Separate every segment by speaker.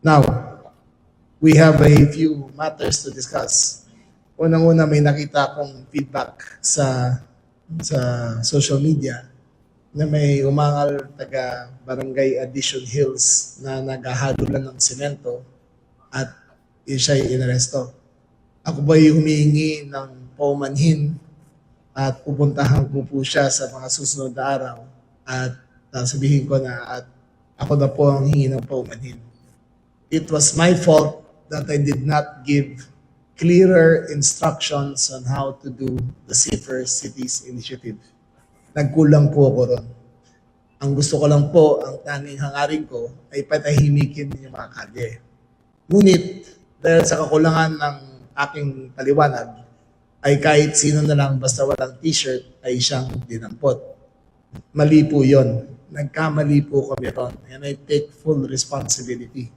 Speaker 1: Now, we have a few matters to discuss. Unang-una, may nakita akong feedback sa social media na may umangal taga Barangay Addition Hills na naghahadulan ng semento at siya'y inaresto. Ako ba'y humihingi ng paumanhin at pupuntahan ko po siya sa mga susunod na araw at sabihin ko na at ako na po ang hingi ng paumanhin. It was my fault that I did not give clearer instructions on how to do the Safer Cities Initiative. Nagkulang po ako ron. Ang gusto ko lang po, ang tanging hangarin ko ay patahimikin yung mga kalye. Ngunit, dahil sa kakulangan ng aking paliwanag, ay kahit sino na lang basta walang t-shirt ay siyang dinampot. Mali po yun. Nagkamali po kami ron. And I take full responsibility.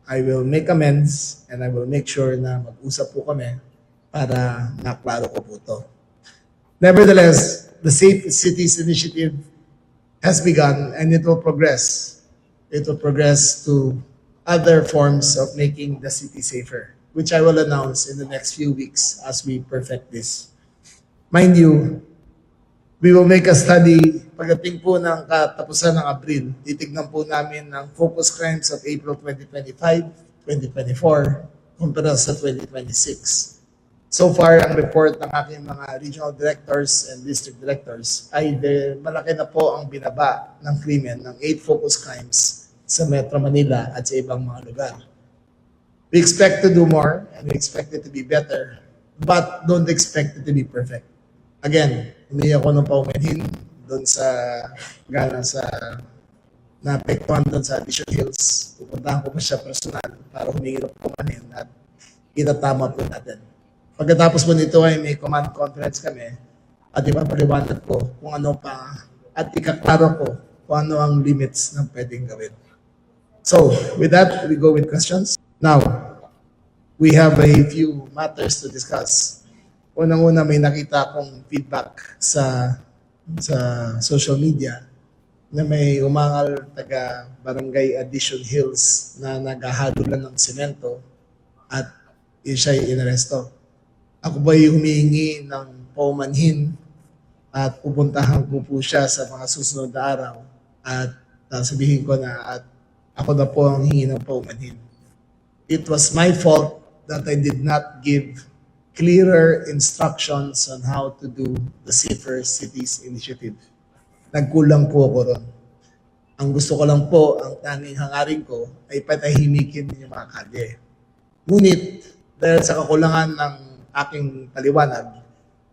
Speaker 1: I will make amends and I will make sure na mag-usap po kami para maklaro ko po ito. Nevertheless, the Safe Cities Initiative has begun and it will progress. It will progress to other forms of making the city safer, which I will announce in the next few weeks as we perfect this. Mind you, we will make a study pagdating po ng katapusan ng Abril. Titignan po namin ang focus crimes of April 2025, 2024, kumpara sa 2026. So far, ang report ng aking mga regional directors and district directors ay malaki na po ang binaba ng krimen ng 8 focus crimes sa Metro Manila at sa ibang mga lugar. We expect to do more and we expect it to be better, but don't expect it to be perfect. Again, hindi ako nang paumanhin doon sa naapektuhan doon sa Addition Hills. Pupuntahan ko pa siya personal para humingi ng paumanhin at itatama po natin. Pagkatapos po nito ay may command conference kami at ipapaliwanag ko kung ano pa at ikaklaro ko kung ano ang limits ng pwedeng gawin. So, with that, we go with questions. Now, we have a few matters to discuss. Unang-una, may nakita akong feedback sa social media na may umangal taga Barangay Addition Hills na naghahadulan ng semento at siya'y inaresto. Ako ba'y humihingi ng paumanhin at pupuntahan ko po siya sa mga susunod na araw at sabihin ko na at ako na po ang hingi ng paumanhin. It was my fault that I did not give clearer instructions on how to do the Safer Cities Initiative. Nagkulang po ako ron. Ang gusto ko lang po, ang tanging hangarin ko ay patahimikin yung mga kalye. Ngunit, dahil sa kakulangan ng aking paliwanag,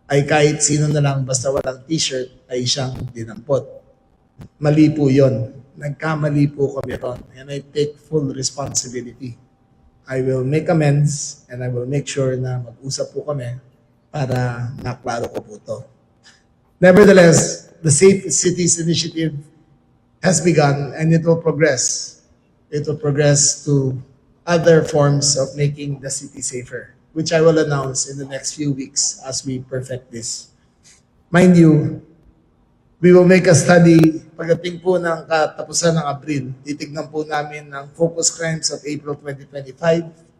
Speaker 1: ay kahit sino na lang basta walang t-shirt ay siyang dinampot. Mali po yun. Nagkamali po kami ron. And I take full responsibility. I will make amends and I will make sure na mag-usap po kami para maklaro ko po ito. Nevertheless, the Safe Cities Initiative has begun and it will progress. It will progress to other forms of making the city safer, which I will announce in the next few weeks as we perfect this. Mind you, we will make a study pagdating po ng katapusan ng Abril. Titignan po namin ang focus crimes of April 2025,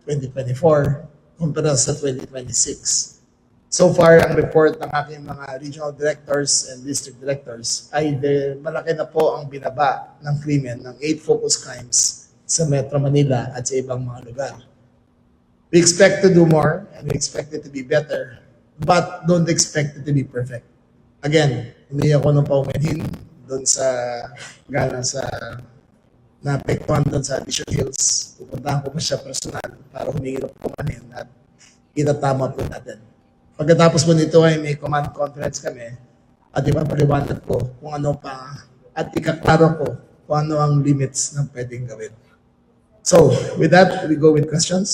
Speaker 1: 2024, kumpara sa 2026. So far, ang report ng aking mga regional directors and district directors ay malaki na po ang binaba ng krimen ng 8 focus crimes sa Metro Manila at sa ibang mga lugar. We expect to do more and we expect it to be better, but don't expect it to be perfect. Again, hindi ako nang paumanhin doon sa naapektuhan doon sa Addition Hills. Pupuntahan ko pa siya personal para humingi ng paumanhin at itatama po natin. Pagkatapos po nito ay may command conference kami at ipapaliwanag ko kung ano pa at ikaklaro ko kung ano ang limits ng pwedeng gawin. So, with that, we go with questions.